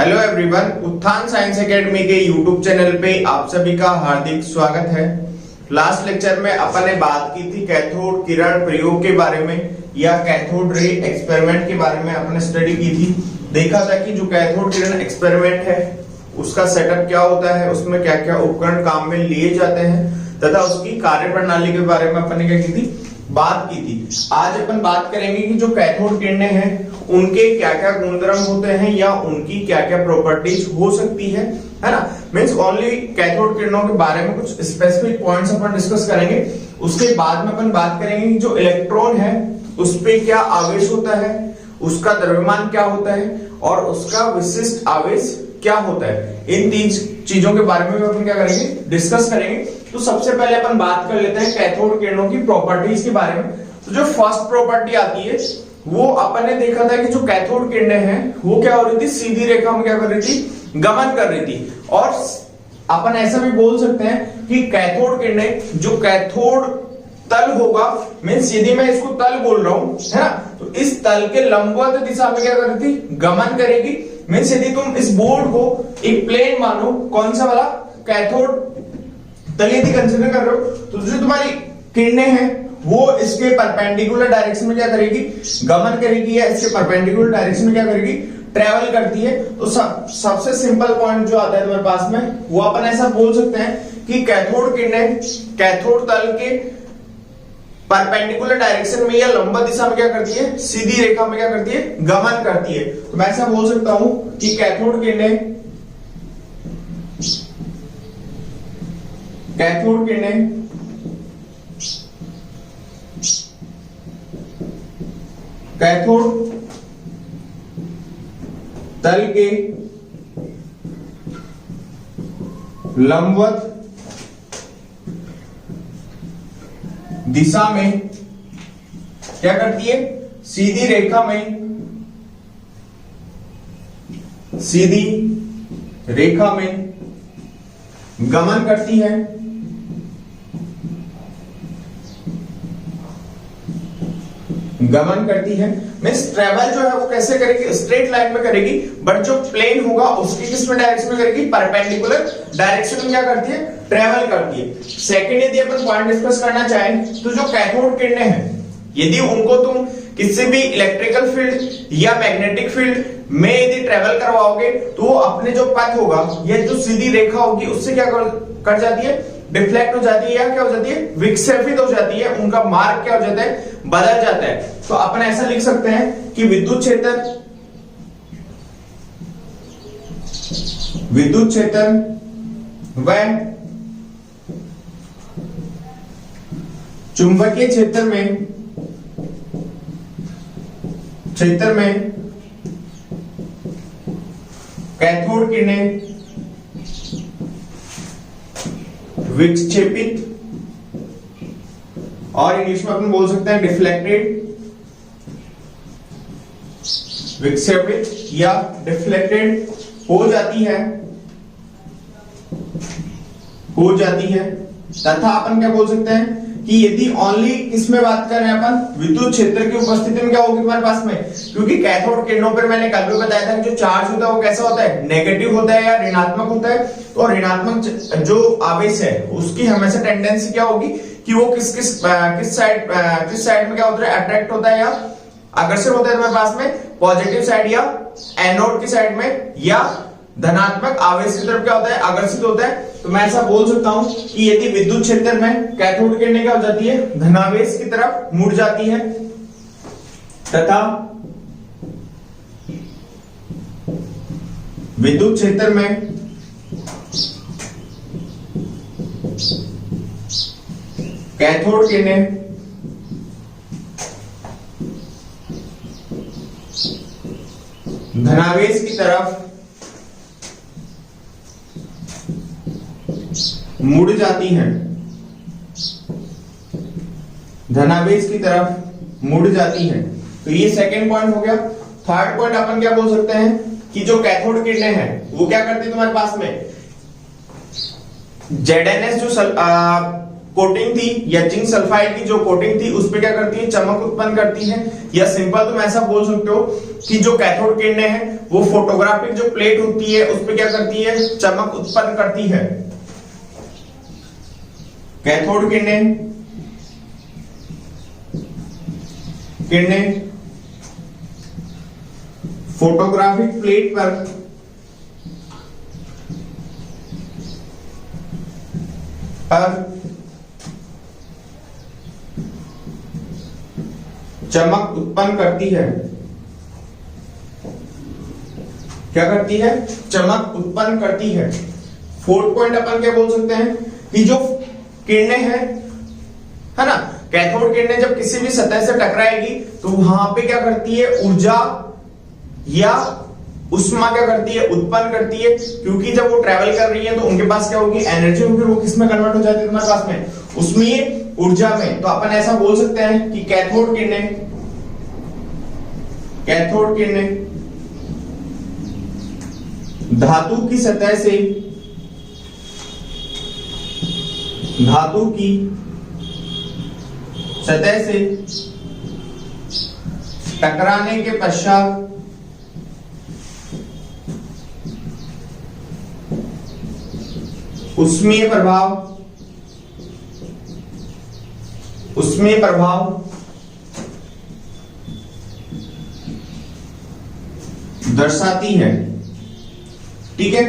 Hello everyone, उत्थान science academy के YouTube channel पे आप सभी का हार्दिक स्वागत है। लास्ट लेक्चर में अपन ने बात की थी कैथोड किरण प्रयोग के बारे में या कैथोड रे एक्सपेरिमेंट के बारे में अपन ने स्टडी की थी। देखा था कि जो कैथोड किरण एक्सपेरिमेंट है उसका सेटअप क्या होता है, उसमें क्या क्या उपकरण काम में लिए जाते हैं तथा उसकी कार्य प्रणाली के बारे में अपन ने क्या की थी, बात की थी। आज अपन बात करेंगे कि जो कैथोड किरणें हैं उनके क्या क्या गुणधर्म होते हैं या उनकी क्या क्या प्रॉपर्टीज हो सकती है ना। मींस ओनली कैथोड किरणों के बारे में कुछ स्पेसिफिक पॉइंट्स अपन डिस्कस करेंगे। उसके बाद में अपन बात करेंगे कि जो इलेक्ट्रॉन है उस पे क्या आवेश होता है, उसका द्रव्यमान क्या होता है और उसका विशिष्ट आवेश क्या होता है। इन तीन चीजों के बारे में अपन क्या करेंगे, डिस्कस करेंगे। तो सबसे पहले अपन बात कर लेते हैं कैथोड किरणों की प्रॉपर्टीज के बारे में। तो जो फर्स्ट प्रॉपर्टी आती है वो अपन ने देखा था कि जो कैथोड किरणें हैं वो क्या हो रही थी, सीधी रेखा में क्या कर रही थी, गमन कर रही थी। और अपन ऐसा भी बोल सकते हैं कि कैथोड किरणें, जो कैथोड तल होगा, मींस यदि मैं इसको तल बोल रहा हूं है ना, तो इस तल के लंबवत दिशा में क्या कर रही थी, गमन करेगी। मींस यदि तुम इस बोर्ड को एक प्लेन मानो, कौन सा वाला, कैथोड तल यदि कंसीडर कर रहे हो, तो जो तुम्हारी किरणें हैं वो इसके परपेंडिकुलर डायरेक्शन में क्या करेगी, गमन करेगी, या इसके परपेंडिकुलर डायरेक्शन में क्या करेगी, ट्रेवल करती है। तो सबसे सिंपल पॉइंट जो आता है तुम्हारे पास में, वो अपन ऐसा बोल सकते हैं कि कैथोड किरणें कैथोड तल के परपेंडिकुलर डायरेक्शन में या लंबवत दिशा में क्या करती है, सीधी रेखा में क्या करती है, गमन करती है। तो मैं ऐसा बोल सकता हूं कि कैथोड किरणें कैथोड तल के लंबवत दिशा में क्या करती है, सीधी रेखा में गमन करती है। मींस ट्रेवल जो है वो कैसे करेगी, स्ट्रेट लाइन में करेगी, बट जो प्लेन होगा उसकी किस में डायरेक्शन में करेगी, परपेंडिकुलर डायरेक्शन में क्या करती है, ट्रेवल करती है। सेकंड, यदि अपन पॉइंट डिस्कस करना चाहें तो जो कैथोड किरणें हैं यदि उनको तुम किसी भी इलेक्ट्रिकल फील्ड या मैग्नेटिक फील्ड में यदि ट्रेवल करवाओगे तो वो अपने जो पथ होगा या जो सीधी रेखा होगी उससे क्या कर जाती है, डिफ्लेक्ट हो जाती है, या क्या हो जाती है, विक्षेपित हो जाती है। उनका मार्ग क्या हो जाता है, बदल जाता है। तो अपन ऐसा लिख सकते हैं कि विद्युत क्षेत्र व चुंबकीय क्षेत्र में कैथोड किरणें विक्षेपित, और इंग्लिश में अपन बोल सकते हैं डिफ्लेक्टेड, विक्षेपित या डिफ्लेक्टेड हो जाती है। तथा अपन क्या बोल सकते हैं कि यदि ओनली किसमें बात कर रहे हैं अपन, विद्युत क्षेत्र की उपस्थिति में क्या होगी तुम्हारे पास में, क्योंकि कैथोड किरणों पर मैंने कल भी बताया था कि जो चार्ज होता है वो कैसा होता है, नेगेटिव होता है या ऋणात्मक होता है। तो ऋणात्मक जो आवेश है उसकी हमेशा टेंडेंसी क्या होगी कि वो किस साइड में क्या होता है, अट्रैक्ट होता है या आकर्षण होता है तुम्हारे पास में, पॉजिटिव साइड या एनोड की साइड में, या धनात्मक आवेश की तरफ क्या होता है, आकर्षित होता है। तो मैं ऐसा बोल सकता हूं कि यदि विद्युत क्षेत्र में कैथोड किरणें क्या हो जाती है, धनावेश की तरफ मुड़ जाती है, तथा विद्युत क्षेत्र में कैथोड किरणें धनावेश की तरफ मुड़ जाती हैं, धनावेश की तरफ मुड़ जाती हैं। तो ये सेकंड पॉइंट हो गया। थर्ड पॉइंट अपन क्या बोल सकते हैं कि जो कैथोड किरणें हैं वो क्या करती है तुम्हारे पास में, ZNS जो कोटिंग थी या जिंक सल्फाइड की जो कोटिंग थी उस पे क्या करती है, चमक उत्पन्न करती है। या सिंपल तुम ऐसा बोल सकते हो कि जो कैथोड किरणें हैं वो फोटोग्राफिक जो प्लेट होती है उस पे क्या करती है, चमक उत्पन्न करती है। कैथोड किरणें फोटोग्राफिक प्लेट पर चमक उत्पन्न करती है। क्या करती है, चमक उत्पन्न करती है। फोर्थ पॉइंट अपन क्या बोल सकते हैं कि जो किरणें हैं, है ना, कैथोड किरणें जब किसी भी सतह से टकराएगी तो वहां पे क्या करती है, ऊर्जा या उष्मा क्या करती है, उत्पन्न करती है। क्योंकि जब वो ट्रेवल कर रही है तो उनके पास क्या होगी, एनर्जी होगी। वो किस में कन्वर्ट हो जाती है तुम्हारे पास में, उष्मीय ऊर्जा में। तो अपन ऐसा बोल सकते हैं कि कैथोड किरणें धातु की सतह से टकराने के पश्चात उष्मीय प्रभाव दर्शाती है। ठीक है।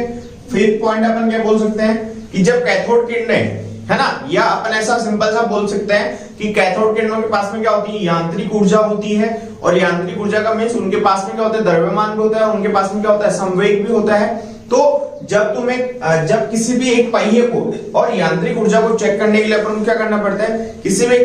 फिफ्थ पॉइंट अपन क्या बोल सकते हैं कि जब कैथोड किरणें, है ना, या अपन ऐसा सिंपल सा बोल सकते हैं कि कैथोड किरणों के पास में क्या होती है, यांत्रिक ऊर्जा होती है। और यांत्रिक ऊर्जा का मीन्स उनके पास में क्या होता है, द्रव्यमान भी होता है, उनके पास में क्या होता है, संवेग भी होता है। तो जब किसी भी एक पहिए को और यांत्रिक ऊर्जा को चेक करने के लिए अपन को क्या करना पड़ता है, किसी भी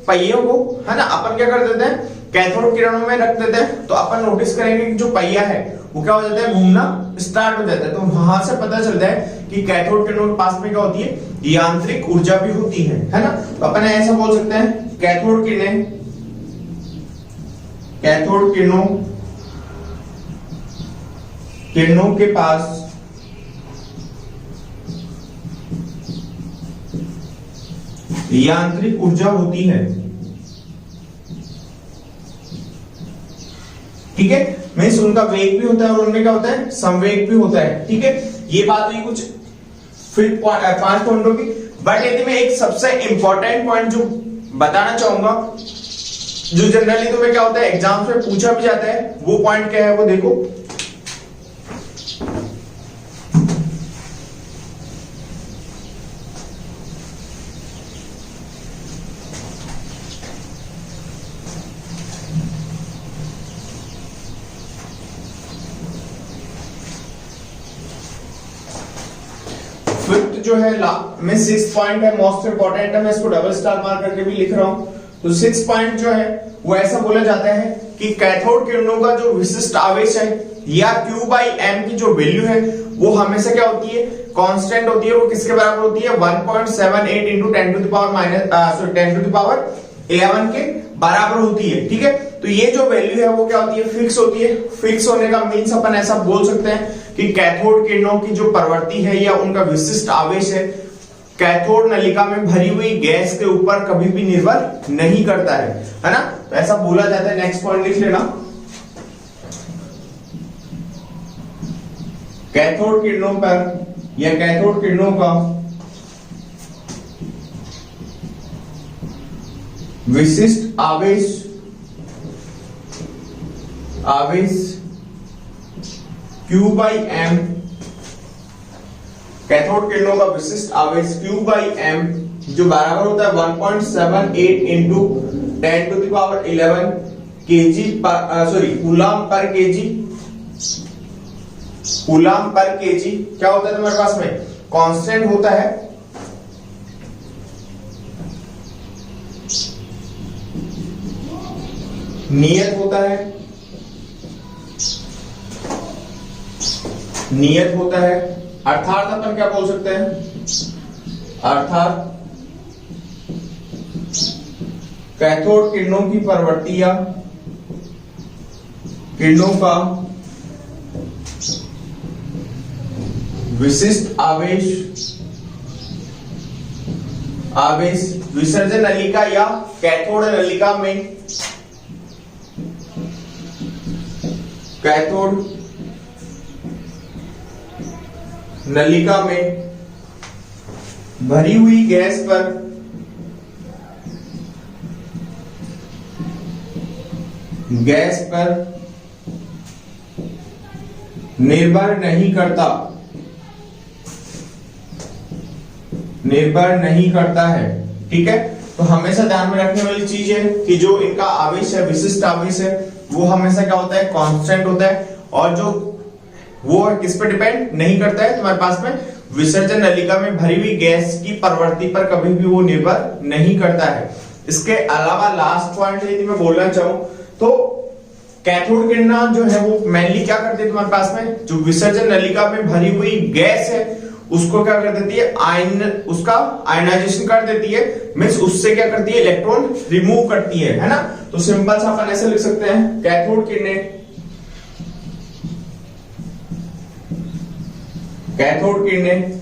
पहिए को, है ना, अपन क्या कर देते हैं, कैथोड किरणों में रख देते हैं। तो अपन नोटिस करेंगे कि जो पहिया है वो क्या हो जाता है, घूमना स्टार्ट हो जाता है। तो वहां से पता चलता है कि कैथोड किरणों के पास में क्या होती है, यांत्रिक ऊर्जा भी होती है ना। तो अपन ऐसा बोल सकते हैं कैथोड किरणों के पास यांत्रिक ऊर्जा होती है। ठीक है, मीन्स उनका वेग भी होता है और उनमें क्या होता है, संवेग भी होता है। ठीक है, ये बात हुई कुछ फिफ्थ 5 पॉइंटों की। बट यदि मैं एक सबसे इंपॉर्टेंट पॉइंट जो बताना चाहूंगा, जो जनरली तुम्हें क्या होता है एग्जाम में पूछा भी जाता है, वो पॉइंट क्या है वो देखो। फिफ्थ जो है मैं 6 पॉइंट है, मोस्ट इंपॉर्टेंट है, मैं इसको डबल स्टार मार करके भी लिख रहा हूं। तो 6 पॉइंट जो है वो ऐसा बोला जाता है कि कैथोड किरणों का जो विशिष्ट आवेश है या Q/m की जो वैल्यू है वो हमेशा क्या होती है, कांस्टेंट होती है। वो किसके बराबर होती है, 1.78 इंटू 10 टू द पावर 11 के बराबर होती है। ठीक है, तो ये जो वैल्यू है वो क्या होती है, फिक्स होती है। फिक्स होने का मीन्स अपन ऐसा बोल सकते हैं कि कैथोड किरणों की जो प्रवृत्ति है या उनका विशिष्ट आवेश है कैथोड नलिका में भरी हुई गैस के ऊपर कभी भी निर्भर नहीं करता है ना। तो ऐसा बोला जाता है। नेक्स्ट पॉइंट लिख लेना, कैथोड किरणों पर या कैथोड किरणों का विशिष्ट आवेश Q/m, कैथोड किरणों का विशिष्ट आवेश Q/m जो बराबर होता है 1.78 into 10 to the power 11 KG coulomb per KG क्या होता है तुम्हारे पास में, कांस्टेंट होता है। नियत होता है, अर्थात अपन क्या बोल सकते हैं, अर्थात कैथोड किरणों की प्रवृत्ति या किरणों का विशिष्ट आवेश आवेश विसर्जन नलिका या कैथोड नलिका में, कैथोड नलिका में भरी हुई गैस पर निर्भर नहीं करता है। ठीक है, तो हमेशा ध्यान में रखने वाली चीज है कि जो इनका आवेश है, विशिष्ट आवेश है, वो हमेशा क्या होता है, कांस्टेंट होता है, और जो वो किस पे डिपेंड नहीं करता है, तुम्हारे पास में विसर्जन नलिका में भरी हुई गैस की प्रवृत्ति पर कभी भी वो निर्भर नहीं करता है। इसके अलावा लास्ट पॉइंट यदि मैं बोलना चाहूं तो कैथोड किरण जो है वो मेनली क्या करती है, तुम्हारे पास में जो विसर्जन नलिका में भरी हुई गैस है उसको क्या कर देती है, उसका आयनाइजेशन कर देती है, मींस उससे क्या करती है, इलेक्ट्रॉन रिमूव करती है ना। तो सिंपल सा अपन ऐसे लिख सकते हैं, कैथोड किरणें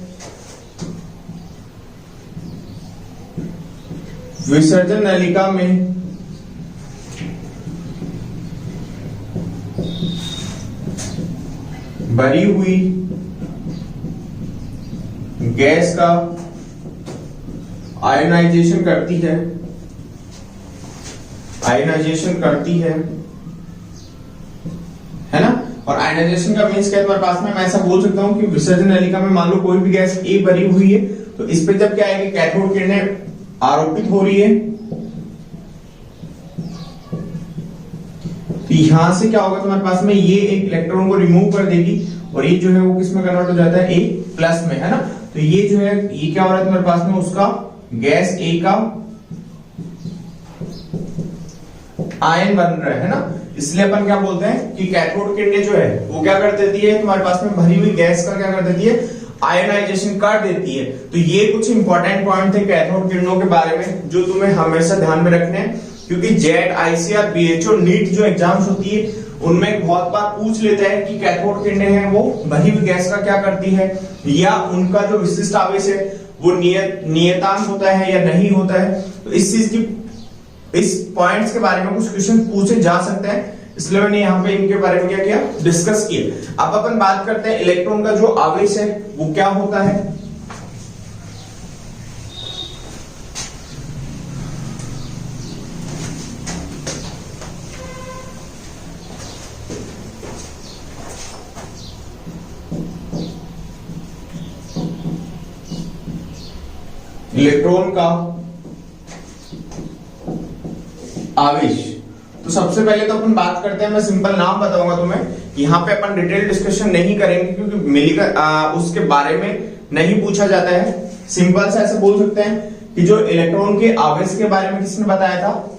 विसर्जन नलिका में भरी हुई गैस का आयनाइजेशन करती है, है ना। और आयनाइजेशन का मीन्स क्या है तुम्हारे पास में, मैं ऐसा बोल सकता हूं कि विसर्जन नलिका में मान लो कोई भी गैस ए भरी हुई है, तो इस पे जब क्या है कि कैथोड किरणें आरोपित हो रही है, तो यहां से क्या होगा तुम्हारे पास में, ये एक इलेक्ट्रॉन को रिमूव कर देगी और ये जो है वो किस में कन्वर्ट हो जाता है, ए प्लस में, है ना। तो ये जो है ये क्या हो रहा है तुम्हारे पास में, उसका गैस ए का आयन बन रहा है ना। इसलिए अपन क्या बोलते हैं कि कैथोड किरणें जो है वो क्या कर देती है, तुम्हारे पास में भरी हुई गैस का क्या कर देती है, आयनाइजेशन कर देती है। तो ये कुछ इंपॉर्टेंट पॉइंट थे कैथोड किरणों के बारे में जो तुम्हें हमेशा ध्यान में रखने हैं, क्योंकि जेड, आईसीआर, बीएचओ, नीट जो एग्जाम्स होती है उनमें बहुत बार पूछ लेते हैं कि कैथोड किरणें हैं वो भरी हुई गैस का क्या करती है, या उनका जो विशिष्ट आवेश है वो नियतांक होता है या नहीं होता है। तो इस चीज की, इस पॉइंट्स के बारे में कुछ क्वेश्चन पूछे जा सकते हैं, इसलिए मैंने यहाँ पे इनके बारे में क्या किया, डिस्कस किया। अब अपन बात करते हैं इलेक्ट्रॉन का जो आवेश है वो क्या होता है। इलेक्ट्रॉन का आवेश, तो सबसे पहले तो अपन बात करते हैं, मैं सिंपल नाम बताऊंगा तुम्हें, यहाँ पे अपन डिटेल डिस्कशन नहीं करेंगे क्योंकि मिलीकर उसके बारे में नहीं पूछा जाता है। सिंपल से ऐसे बोल सकते हैं कि जो इलेक्ट्रॉन के आवेश के बारे में किसने बताया था,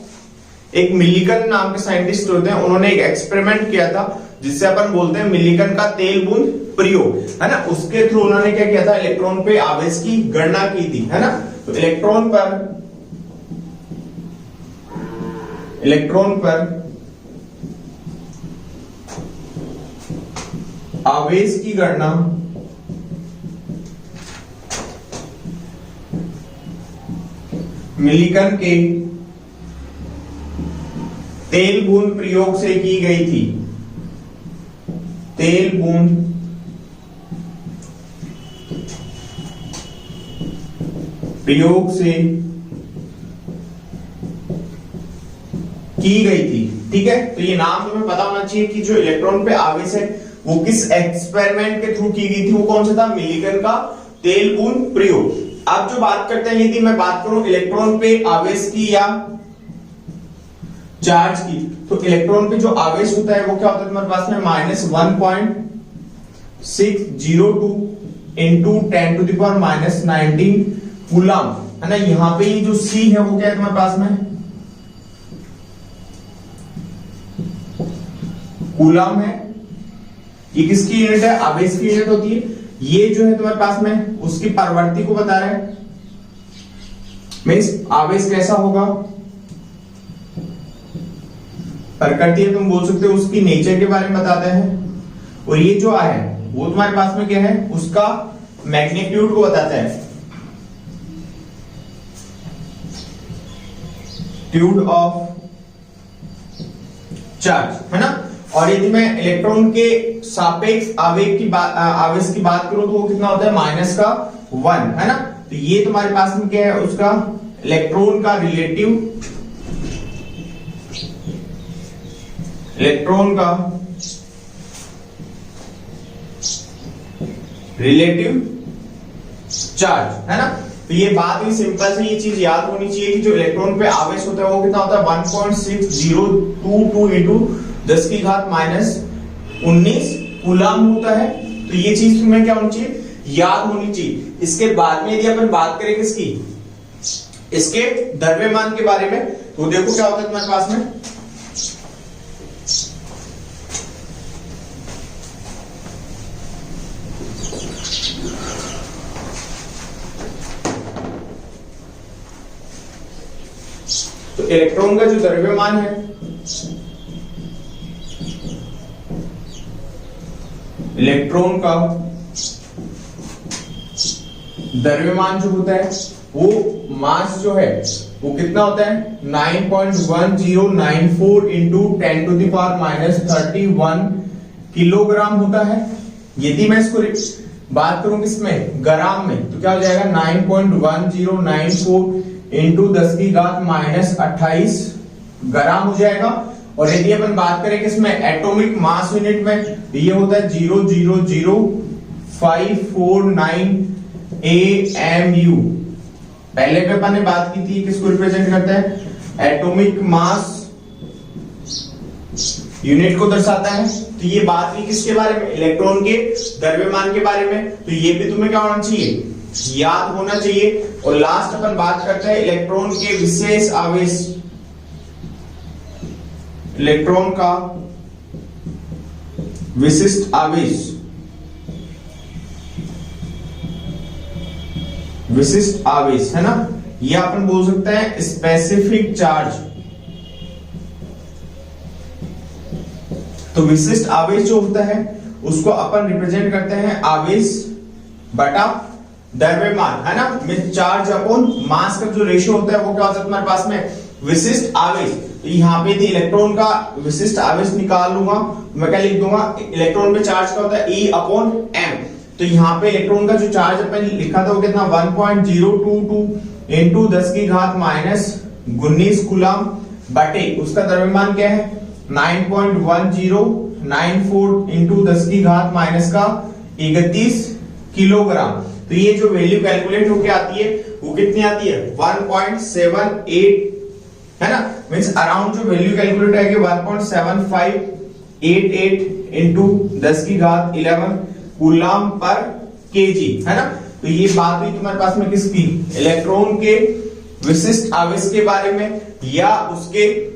एक मिलीकन नाम के साइंटिस्ट होते हैं, उन्होंने एक एक्सपेरिमेंट किया था जिससे अपन बोलते हैं मिलीकन का तेल बूंद प्रयोग, है ना। उसके थ्रू उन्होंने क्या किया था, इलेक्ट्रॉन पे आवेश की गणना की थी, है ना। तो इलेक्ट्रॉन पर आवेश की गणना मिलीकन के तेल बूंद प्रयोग से की गई थी, तेल बूंद प्रयोग से की गई थी। ठीक है, तो ये नाम तुम्हें पता होना चाहिए कि जो इलेक्ट्रॉन पे आवेश है वो किस एक्सपेरिमेंट के थ्रू की गई थी, वो कौन सा था, मिलीकन का तेल बूंद प्रयोग। अब जो बात करते हैं, यदि मैं बात करूं इलेक्ट्रॉन पे आवेश की या चार्ज की, तो इलेक्ट्रॉन पे जो आवेश होता है वो क्या होता है तुम्हारे पास में, -1.602 इंटू 10⁻⁻19 कूलम, है ना। यहाँ पे ये जो C है वो क्या है तुम्हारे पास में, कूलम है। ये किसकी यूनिट है, आवेश की यूनिट होती है। ये जो है तुम्हारे पास में उसकी प्रवृत्ति को बता रहा है, मीन्स आवेश कैसा होगा, प्रकृति तुम बोल सकते हो, उसकी नेचर के बारे में बताते हैं। और ये जो है वो तुम्हारे पास में क्या है, उसका मैग्नीट्यूड को बताता है। मैग्नीट्यूड ऑफ चार्ज, है ना। और यदि मैं इलेक्ट्रॉन के सापेक्ष आवेश की बात करूं तो वो कितना होता है -1, है ना। तो ये तुम्हारे पास में क्या है, उसका इलेक्ट्रॉन का रिलेटिव चार्ज, है ना। तो ये बात भी सिंपल से, ये चीज याद होनी चाहिए कि जो इलेक्ट्रॉन पे आवेश होता है वो कितना होता है 1.6022 इंटू 10 की घात -19 कूलम होता है। तो ये चीज तुम्हें क्या होनी चाहिए, याद होनी चाहिए। इसके बाद में यदि अपन बात करें किसकी, इसके द्रव्यमान के बारे में, तो देखो क्या होता है तुम्हारे पास में, तो इलेक्ट्रॉन का जो द्रव्यमान है, इलेक्ट्रॉन का द्रव्यमान जो होता है वो मास जो है वो कितना होता है 9.1094 इंटू 10⁻³ किलोग्राम होता है। यदि मैं इसको बात करूं किसमें, ग्राम में, तो क्या हो जाएगा 9.1094 इंटू 10 की घात -28 ग्राम हो जाएगा। और यदि अपन बात करें किसमें, एटॉमिक मास यूनिट में, तो ये होता है 0.00549 AMU। पहले पे अपन ने बात की थी, किसको रिप्रेजेंट करता है, एटॉमिक मास यूनिट को दर्शाता है। तो ये बात की किसके बारे में, इलेक्ट्रॉन के द्रव्यमान के बारे में। तो ये भी तुम्हें क्या होना चाहिए, याद होना चाहिए। और लास्ट अपन बात करते हैं इलेक्ट्रॉन के विशेष आवेश, इलेक्ट्रॉन का विशिष्ट आवेश, विशिष्ट आवेश, है ना। यह अपन बोल सकते हैं स्पेसिफिक चार्ज। तो विशिष्ट आवेश जो होता है उसको अपन रिप्रेजेंट करते हैं आवेश बटा द्रव्यमान, है ना। चार्ज अपॉन मास का जो रेशियो होता है वो क्या होता है तुम्हारे पास में, विशिष्ट आवेश। तो यहाँ पे इलेक्ट्रॉन का विशिष्ट आवेश निकाल लूंगा, मैं क्या लिख दूंगा, इलेक्ट्रॉन पे चार्ज का होता है E/m। तो यहाँ पे इलेक्ट्रॉन का जो चार्ज अपन लिखा था वो कितना 1.022 इंटू 10 की घात -19 कूलम बटे उसका द्रव्यमान क्या है 9.1094 इंटू 10 की घात -31 किलोग्राम। तो ये जो वैल्यू कैलकुलेट होके आती है वो कितनी आती है 1.78, है ना। मींस अराउंड जो वैल्यू कैलकुलेट आएगी 1.7588 इंटू 10 की घात 11 कूलम पर केजी, है ना। तो ये बात हुई तुम्हारे पास में किसकी, इलेक्ट्रॉन के विशिष्ट आवेश के बारे में या उसके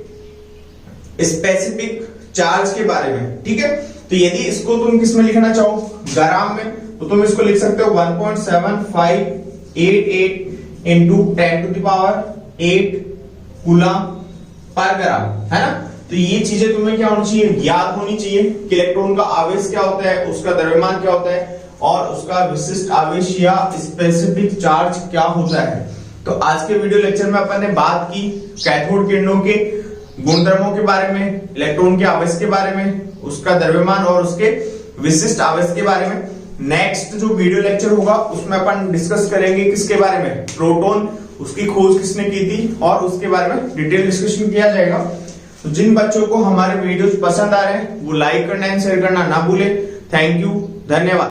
स्पेसिफिक चार्ज के बारे में, ठीक है। तो यदि इसको तुम किस में लिखना चाहो, ग्राम में, तो तुम इसको लिख सकते हो 1.7588 इंटू 10⁸ कूलम पर ग्राम, है ना। तो ये चीजें तुम्हें क्या होनी चाहिए, याद होनी चाहिए कि इलेक्ट्रॉन का आवेश क्या होता है, उसका द्रव्यमान क्या होता है और उसका विशिष्ट आवेश या स्पेसिफिक चार्ज क्या होता है। तो आज के वीडियो लेक्चर में अपन ने बात की कैथोड किरणों के गुणधर्मों के बारे में, इलेक्ट्रॉन के आवेश के बारे में, उसका द्रव्यमान और उसके विशिष्ट आवेश के बारे में। नेक्स्ट जो वीडियो लेक्चर होगा उसमें अपन डिस्कस करेंगे किसके बारे में, प्रोटॉन, उसकी खोज किसने की थी और उसके बारे में डिटेल डिस्कशन किया जाएगा। तो जिन बच्चों को हमारे वीडियोस पसंद आ रहे हैं वो लाइक करना एंड शेयर करना ना भूले। थैंक यू, धन्यवाद।